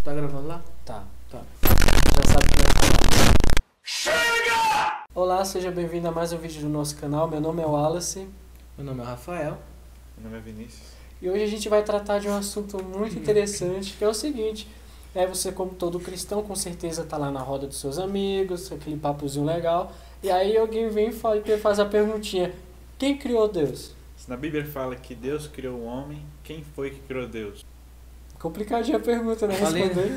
Tá gravando lá? Tá. Já sabe o que vai falar. Chega! Olá, seja bem-vindo a mais um vídeo do nosso canal. Meu nome é Wallace. Meu nome é Rafael. Meu nome é Vinícius. E hoje a gente vai tratar de um assunto muito interessante, que é o seguinte. Você, como todo cristão, com certeza tá lá na roda dos seus amigos, aquele papozinho legal. E aí alguém vem e faz a perguntinha: quem criou Deus? Se na Bíblia fala que Deus criou o homem, quem foi que criou Deus? Complicadinha a pergunta, né? Responder.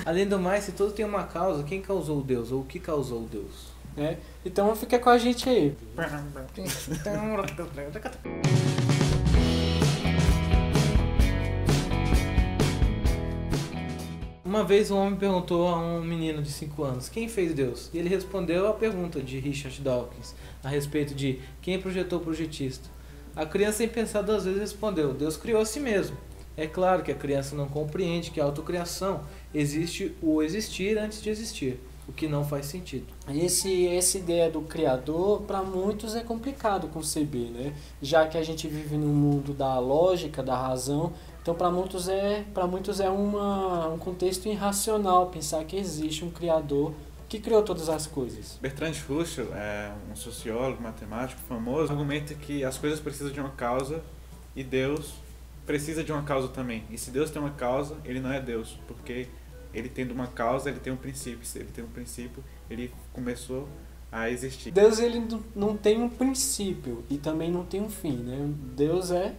Além do mais, se tudo tem uma causa, quem causou o Deus? Ou o que causou o Deus? Então fica com a gente aí. Uma vez um homem perguntou a um menino de 5 anos, quem fez Deus? E ele respondeu a pergunta de Richard Dawkins, a respeito de quem projetou o projetista. A criança, sem pensar 2 vezes, respondeu, Deus criou a si mesmo. É claro que a criança não compreende que a autocriação existe o existir antes de existir, o que não faz sentido. Essa ideia do Criador, para muitos é complicado conceber, né? Já que a gente vive num mundo da lógica, da razão, então para muitos é um contexto irracional pensar que existe um Criador que criou todas as coisas. Bertrand Russell, um sociólogo, matemático famoso, argumenta que as coisas precisam de uma causa e Deus precisa de uma causa também. E se Deus tem uma causa, ele não é Deus, porque ele tendo uma causa, ele tem um princípio. Se ele tem um princípio, ele começou a existir. Deus, ele não tem um princípio e também não tem um fim, né? Deus é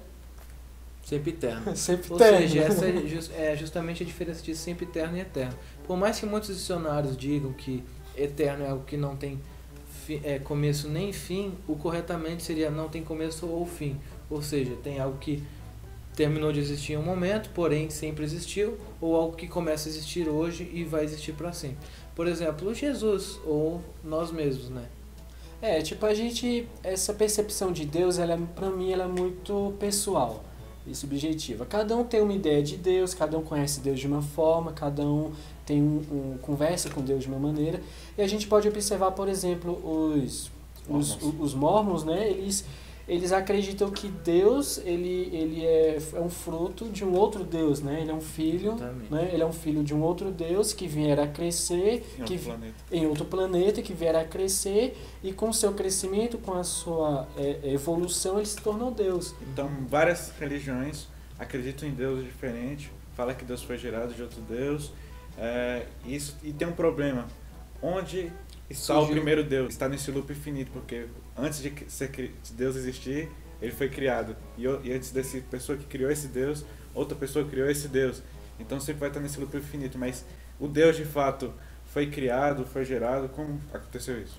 sempre eterno. Sempre Ou eterno. seja, essa é justamente a diferença de sempre eterno e eterno. Por mais que muitos dicionários digam que eterno é algo que não tem começo nem fim, o corretamente seria não tem começo ou fim. Ou seja, tem algo que terminou de existir em um momento, porém sempre existiu, ou algo que começa a existir hoje e vai existir para sempre. Por exemplo, Jesus, ou nós mesmos, né? Essa percepção de Deus, pra mim, ela é muito pessoal e subjetiva. Cada um tem uma ideia de Deus, cada um conhece Deus de uma forma, cada um tem conversa com Deus de uma maneira. E a gente pode observar, por exemplo, os mormons, né? Eles acreditam que Deus ele é um fruto de um outro Deus, né? Ele é um filho, né? Ele é um filho de um outro Deus que vier a crescer em outro planeta, que vier a crescer e com o seu crescimento, com a sua evolução, ele se tornou Deus. Então, várias religiões acreditam em Deus diferente, fala que Deus foi gerado de outro Deus, e tem um problema. Onde está o primeiro Deus? Está nesse loop infinito, porque antes de Deus existir, ele foi criado. E antes dessa pessoa que criou esse Deus, outra pessoa criou esse Deus. Então sempre vai estar nesse loop infinito. Mas o Deus, de fato, foi criado, foi gerado. Como aconteceu isso?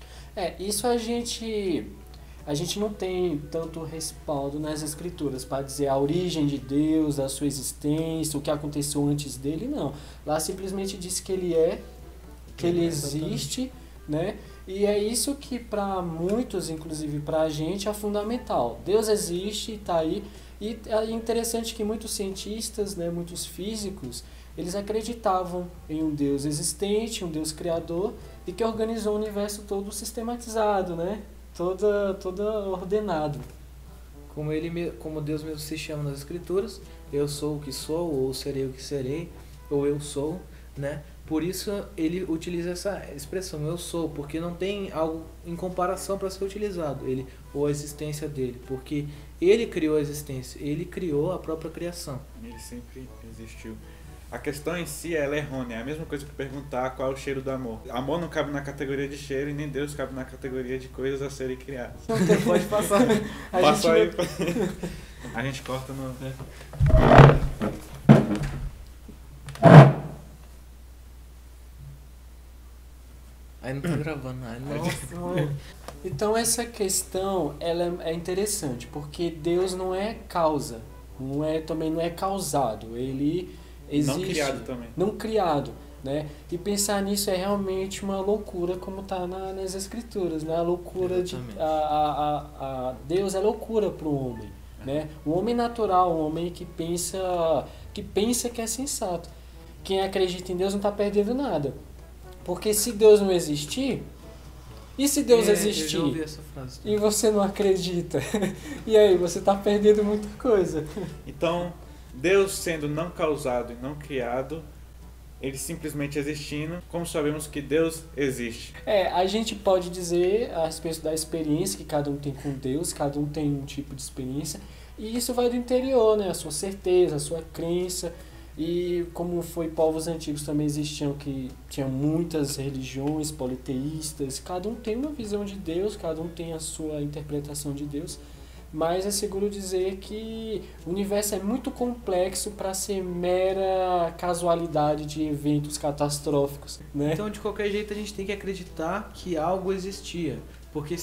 Isso a gente não tem tanto respaldo nas escrituras para dizer a origem de Deus, a sua existência, o que aconteceu antes dele, não. Lá simplesmente diz que ele ele existe, né? E é isso que para muitos, inclusive para a gente, é fundamental. Deus existe, está aí. E é interessante que muitos cientistas, né, muitos físicos, eles acreditavam em um Deus existente, um Deus criador, e que organizou o universo todo sistematizado, né? Todo ordenado. Como Deus mesmo se chama nas escrituras, eu sou o que sou, ou serei o que serei, ou eu sou, né? Por isso ele utiliza essa expressão, eu sou, porque não tem algo em comparação para ser utilizado, ou a existência dele, porque ele criou a existência, ele criou a própria criação. Ele sempre existiu. A questão em si ela é errônea, é a mesma coisa que perguntar qual é o cheiro do amor. Amor não cabe na categoria de cheiro e nem Deus cabe na categoria de coisas a serem criadas. Então pode passar. Passa aí. A gente corta no... Aí não tá gravando nada. Nossa. Então essa questão ela é interessante, porque Deus não é causa, também não é causado, ele existe. Não criado também. Não criado, né? E pensar nisso é realmente uma loucura, como está nas escrituras, né? A loucura Deus é loucura para o homem, né? O homem natural, o homem que pensa que é sensato. Quem acredita em Deus não está perdendo nada. Porque se Deus não existir, e se Deus existir, eu já ouvi essa frase, e você não acredita, e aí você está perdendo muita coisa. Então, Deus sendo não causado e não criado, ele simplesmente existindo, como sabemos que Deus existe? A gente pode dizer a respeito da experiência que cada um tem com Deus, cada um tem um tipo de experiência, e isso vai do interior, né? A sua certeza, a sua crença, e como foi povos antigos também existiam que tinham muitas religiões politeístas, cada um tem uma visão de Deus, cada um tem a sua interpretação de Deus, mas é seguro dizer que o universo é muito complexo para ser mera casualidade de eventos catastróficos, né? Então, de qualquer jeito, a gente tem que acreditar que algo existia, porque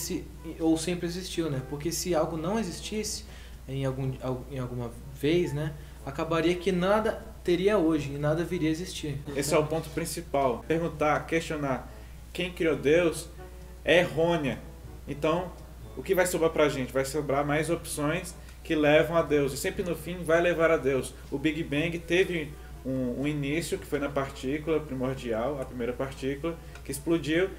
ou sempre existiu, né? Porque se algo não existisse em alguma vez, né, acabaria que nada teria hoje e nada viria a existir. Esse é o ponto principal. Perguntar, questionar quem criou Deus é errônea. Então, o que vai sobrar pra gente? Vai sobrar mais opções que levam a Deus. E sempre no fim vai levar a Deus. O Big Bang teve um início que foi na partícula primordial, a primeira partícula, que explodiu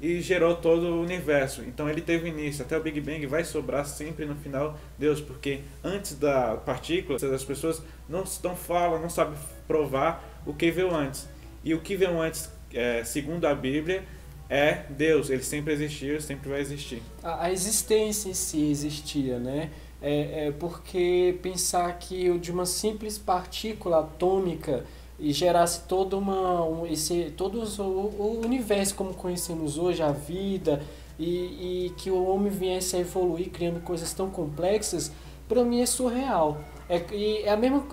e gerou todo o universo. Então ele teve início. Até o Big Bang vai sobrar sempre no final Deus. Porque antes da partícula, as pessoas não falam, não sabem provar o que veio antes. E o que veio antes, segundo a Bíblia, é Deus. Ele sempre existiu, sempre vai existir. A existência em si existia, né? Porque pensar que de uma simples partícula atômica e gerasse todo o universo como conhecemos hoje, a vida, e que o homem viesse a evoluir criando coisas tão complexas, para mim é surreal.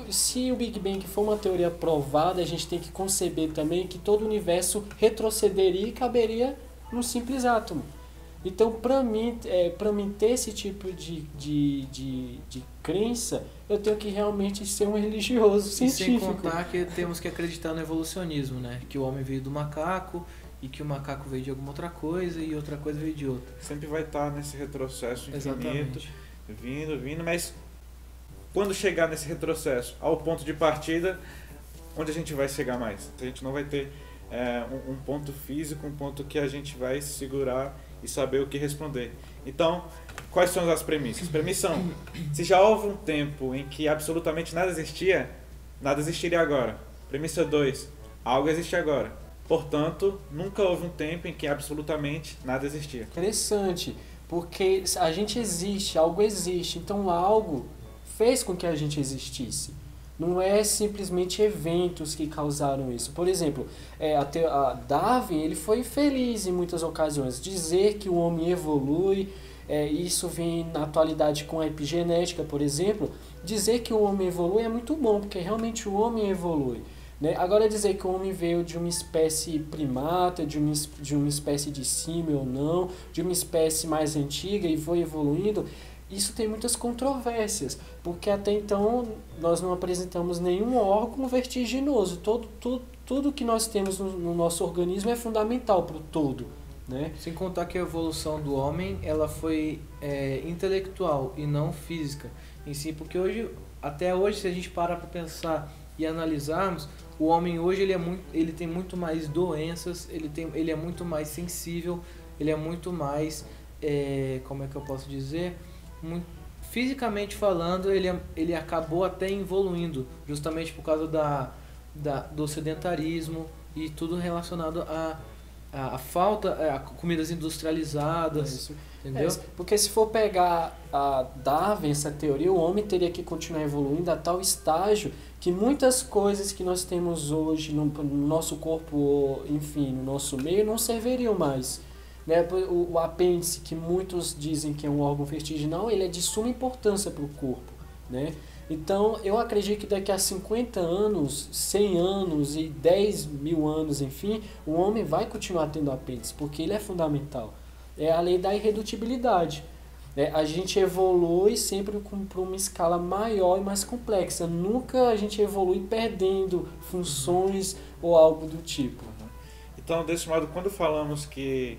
Se o Big Bang for uma teoria provada, a gente tem que conceber também que todo o universo retrocederia e caberia num simples átomo. Então, para mim ter esse tipo de crença, eu tenho que realmente ser um religioso científico. E sem contar que temos que acreditar no evolucionismo, né? Que o homem veio do macaco e que o macaco veio de alguma outra coisa e outra coisa veio de outra. Sempre vai estar nesse retrocesso infinito. Exatamente. Vindo, mas quando chegar nesse retrocesso ao ponto de partida, onde a gente vai chegar mais? A gente não vai ter um ponto físico, um ponto que a gente vai se segurar e saber o que responder. Então, quais são as premissas? Premissa 1. Se já houve um tempo em que absolutamente nada existia, nada existiria agora. Premissa 2. Algo existe agora. Portanto, nunca houve um tempo em que absolutamente nada existia. Interessante, porque a gente existe, algo existe, então algo fez com que a gente existisse. Não é simplesmente eventos que causaram isso. Por exemplo, a Darwin ele foi feliz em muitas ocasiões. Dizer que o homem evolui, isso vem na atualidade com a epigenética, por exemplo. Dizer que o homem evolui é muito bom, porque realmente o homem evolui, né? Agora, dizer que o homem veio de uma espécie primata, de uma espécie de símio ou não, de uma espécie mais antiga e foi evoluindo, isso tem muitas controvérsias, porque até então nós não apresentamos nenhum órgão vertiginoso. Tudo que nós temos no nosso organismo é fundamental para o todo, né? Sem contar que a evolução do homem ela foi intelectual e não física em si, porque até hoje, se a gente parar para pensar e analisarmos, o homem hoje ele tem muito mais doenças, ele é muito mais sensível, ele é muito mais, como é que eu posso dizer? Fisicamente falando, ele acabou até evoluindo, justamente por causa do sedentarismo e tudo relacionado a falta, a comidas industrializadas. Isso. Entendeu? Porque se for pegar a Darwin, essa teoria, o homem teria que continuar evoluindo a tal estágio que muitas coisas que nós temos hoje no nosso corpo, enfim, no nosso meio, não serviriam mais. Né? O apêndice, que muitos dizem que é um órgão vertiginal, ele é de suma importância para o corpo, né? Então, eu acredito que daqui a 50 anos, 100 anos e 10 mil anos, enfim, o homem vai continuar tendo apêndice, porque ele é fundamental. É a lei da irredutibilidade. A gente evolui sempre para uma escala maior e mais complexa. Nunca a gente evolui perdendo funções ou algo do tipo. Então, desse modo, quando falamos que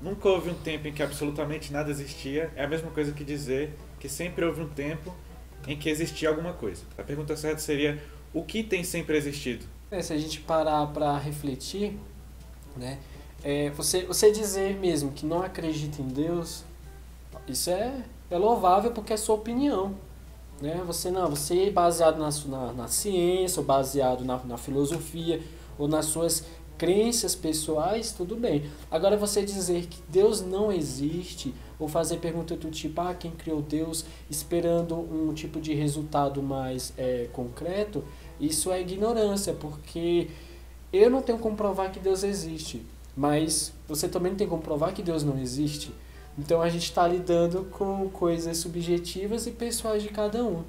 nunca houve um tempo em que absolutamente nada existia, é a mesma coisa que dizer que sempre houve um tempo em que existia alguma coisa. A pergunta certa seria, o que tem sempre existido? Se a gente parar para refletir, né, você dizer mesmo que não acredita em Deus, isso é louvável porque é sua opinião, né? Você baseado na ciência, ou baseado na filosofia, ou nas suas crenças pessoais, tudo bem. Agora você dizer que Deus não existe, ou fazer pergunta do tipo, quem criou Deus, esperando um tipo de resultado mais concreto, isso é ignorância, porque eu não tenho como provar que Deus existe, mas você também não tem como provar que Deus não existe. Então a gente está lidando com coisas subjetivas e pessoais de cada um.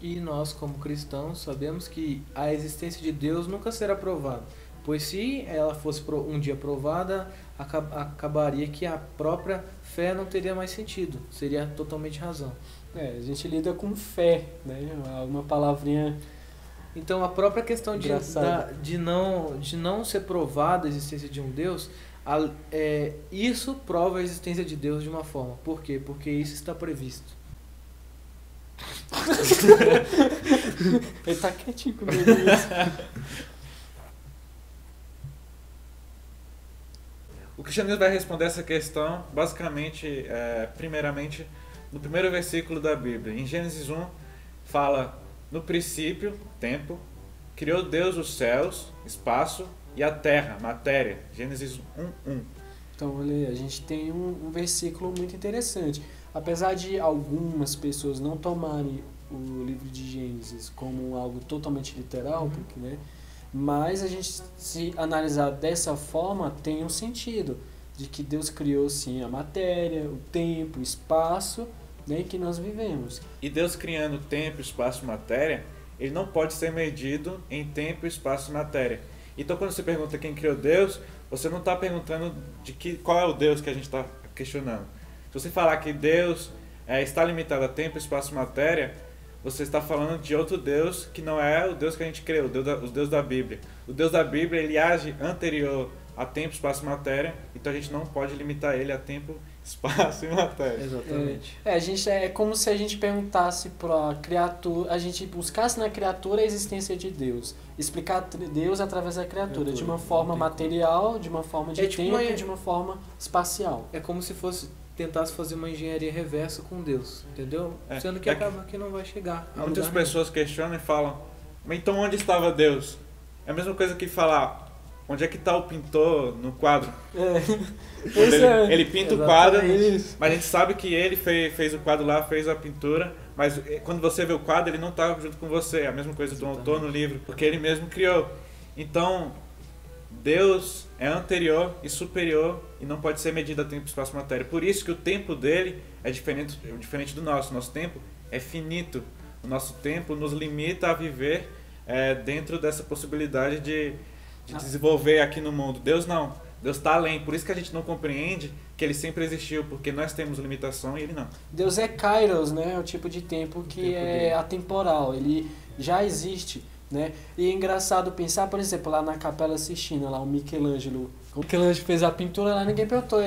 E nós, como cristãos, sabemos que a existência de Deus nunca será provada, pois se ela fosse um dia provada, acabaria que a própria fé não teria mais sentido, seria totalmente razão. A gente lida com fé, né? Uma palavrinha. Então a própria questão de não ser provada a existência de um Deus, isso prova a existência de Deus de uma forma. Por quê? Porque isso está previsto. Ele tá quietinho comigo. O cristianismo vai responder essa questão basicamente, primeiramente, no primeiro versículo da Bíblia. Em Gênesis 1 fala: no princípio, tempo, criou Deus os céus, espaço, e a terra, matéria. Gênesis 1:1. Então, olha, a gente tem um versículo muito interessante. Apesar de algumas pessoas não tomarem o livro de Gênesis como algo totalmente literal, porque, né? Mas a gente, se analisar dessa forma, tem um sentido de que Deus criou sim a matéria, o tempo, o espaço, né, em que nós vivemos. E Deus criando tempo, espaço e matéria, ele não pode ser medido em tempo, espaço e matéria. Então quando você pergunta quem criou Deus, você não está perguntando qual é o Deus que a gente está questionando. Se você falar que Deus está limitado a tempo, espaço e matéria, você está falando de outro Deus que não é o Deus que a gente crê, o Deus da Bíblia. O Deus da Bíblia, ele age anterior a tempo, espaço e matéria, então a gente não pode limitar ele a tempo, espaço e matéria. Exatamente. A gente, é como se a gente perguntasse para a criatura, a gente buscasse na criatura a existência de Deus, explicar Deus através da criatura, de uma forma material, de uma forma de tempo e de uma forma espacial. É como se tentasse fazer uma engenharia reversa com Deus, entendeu? Sendo que acaba que não vai chegar. Muitas pessoas questionam e falam: mas então onde estava Deus? É a mesma coisa que falar: onde é que está o pintor no quadro? Ele pinta o quadro, mas a gente sabe que ele fez o quadro lá, fez a pintura, mas quando você vê o quadro, ele não está junto com você. É a mesma coisa do autor no livro, porque ele mesmo criou. Então, Deus é anterior e superior e não pode ser medido a tempo, espaço e matéria. Por isso que o tempo dele é diferente do nosso. Nosso tempo é finito. O nosso tempo nos limita a viver dentro dessa possibilidade de desenvolver aqui no mundo. Deus não. Deus está além. Por isso que a gente não compreende que ele sempre existiu, porque nós temos limitação e ele não. Deus é Kairos, né? É o tipo de tempo que é atemporal. Ele já existe, né? E é engraçado pensar, por exemplo, lá na Capela Sistina, lá o Michelangelo. O Michelangelo fez a pintura lá, ninguém perguntou,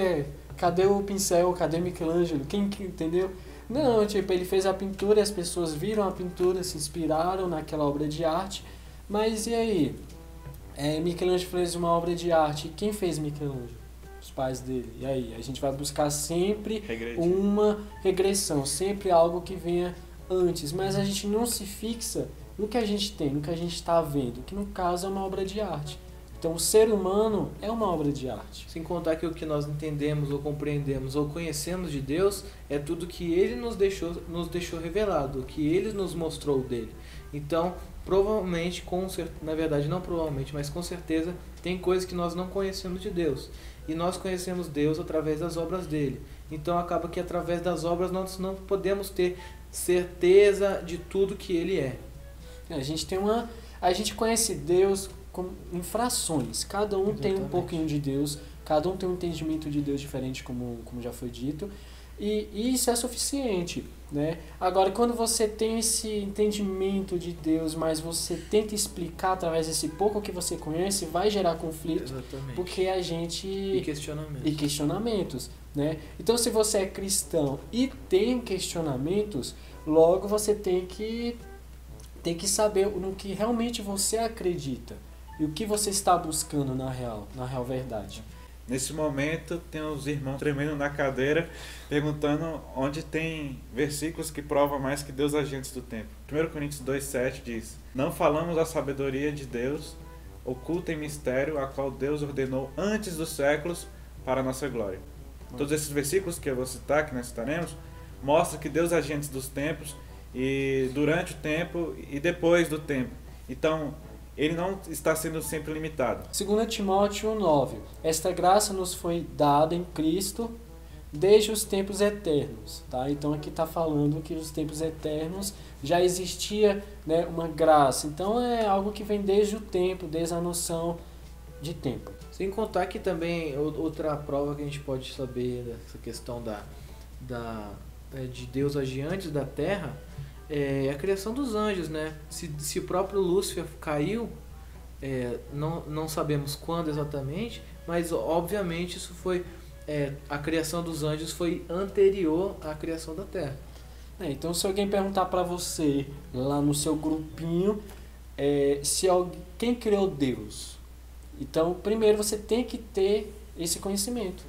cadê o pincel, cadê o Michelangelo? Quem entendeu? Não, tipo, ele fez a pintura e as pessoas viram a pintura, se inspiraram naquela obra de arte. Mas e aí? Michelangelo fez uma obra de arte. Quem fez Michelangelo? Os pais dele. E aí? A gente vai buscar sempre uma regressão, sempre algo que venha antes. Mas a gente não se fixa no que a gente tem, no que a gente está vendo, que no caso é uma obra de arte. Então o ser humano é uma obra de arte. Sem contar que o que nós entendemos ou compreendemos ou conhecemos de Deus é tudo que Ele nos deixou revelado, o que Ele nos mostrou dele. Então, provavelmente, na verdade não provavelmente, mas com certeza, tem coisas que nós não conhecemos de Deus. E nós conhecemos Deus através das obras dele. Então acaba que através das obras nós não podemos ter certeza de tudo que ele é. A gente conhece Deus em frações. Cada um tem um pouquinho de Deus, cada um tem um entendimento de Deus diferente, como já foi dito. E isso é suficiente, né? Agora, quando você tem esse entendimento de Deus, mas você tenta explicar através desse pouco que você conhece, vai gerar conflito. Exatamente. Porque a gente... E questionamentos, né? Então, se você é cristão e tem questionamentos, logo você tem que saber no que realmente você acredita e o que você está buscando na real verdade. Nesse momento, tem os irmãos tremendo na cadeira, perguntando onde tem versículos que provam mais que Deus agia antes do tempo. 1 Coríntios 2,7 diz: não falamos a sabedoria de Deus, oculta em mistério, a qual Deus ordenou antes dos séculos para a nossa glória. Todos esses versículos que eu vou citar, que nós citaremos, mostram que Deus agia antes dos tempos, e durante o tempo e depois do tempo. Então, ele não está sendo sempre limitado. 2 Timóteo 1,9. Esta graça nos foi dada em Cristo desde os tempos eternos. Tá? Então aqui está falando que os tempos eternos já existia, né, uma graça. Então é algo que vem desde o tempo, desde a noção de tempo. Sem contar que também outra prova que a gente pode saber dessa questão de Deus agir antes da Terra é a criação dos anjos, né? Se o próprio Lúcifer caiu, não sabemos quando exatamente, mas obviamente isso foi a criação dos anjos foi anterior à criação da Terra. Então, se alguém perguntar para você lá no seu grupinho quem criou Deus, então primeiro você tem que ter esse conhecimento.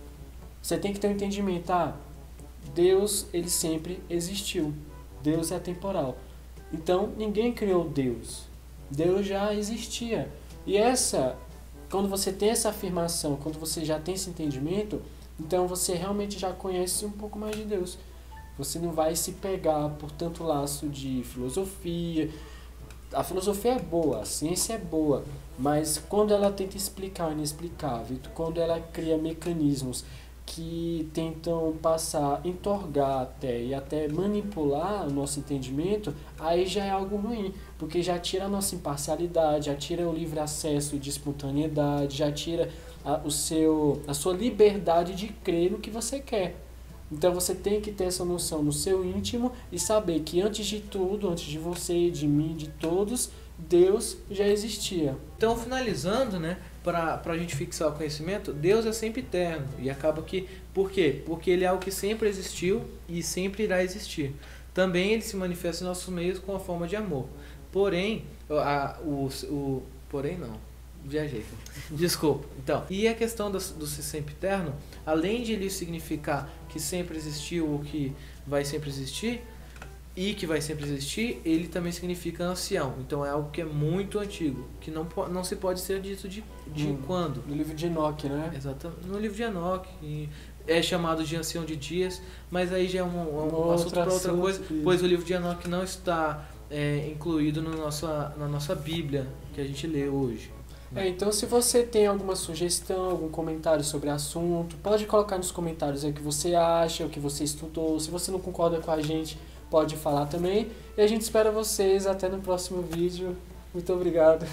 Você tem que ter um entendimento. Deus, ele sempre existiu. Deus é atemporal. Então, ninguém criou Deus. Deus já existia. E quando você tem essa afirmação, quando você já tem esse entendimento, então você realmente já conhece um pouco mais de Deus. Você não vai se pegar por tanto laço de filosofia. A filosofia é boa, a ciência é boa, mas quando ela tenta explicar o inexplicável, quando ela cria mecanismos que tentam entorgar e até manipular o nosso entendimento, aí já é algo ruim, porque já tira a nossa imparcialidade, já tira o livre acesso de espontaneidade, já tira a sua liberdade de crer no que você quer. Então você tem que ter essa noção no seu íntimo e saber que antes de tudo, antes de você, de mim, de todos, Deus já existia. Então, finalizando, né, para a gente fixar o conhecimento, Deus é sempre eterno. E acaba que... Por quê? Porque ele é algo que sempre existiu e sempre irá existir. Também ele se manifesta em nossos meios com a forma de amor. Porém, porém não, viajei. Desculpa. Então, e a questão do ser sempre eterno, além de ele significar que sempre existiu ou que vai sempre existir, e que vai sempre existir, ele também significa ancião. Então é algo que é muito antigo, que não se pode ser dito de quando. No livro de Enoque, né? Exatamente. No livro de Enoque, é chamado de ancião de dias, mas aí já é um assunto para outra coisa, pois o livro de Enoque não está incluído na nossa Bíblia, que a gente lê hoje. Então, se você tem alguma sugestão, algum comentário sobre o assunto, pode colocar nos comentários aí o que você acha, o que você estudou. Se você não concorda com a gente, pode falar também. E a gente espera vocês até no próximo vídeo. Muito obrigado.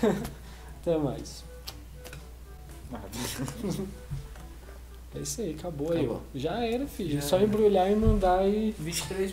Até mais. É isso aí, acabou aí. Já era, filho. Só embrulhar e mandar 23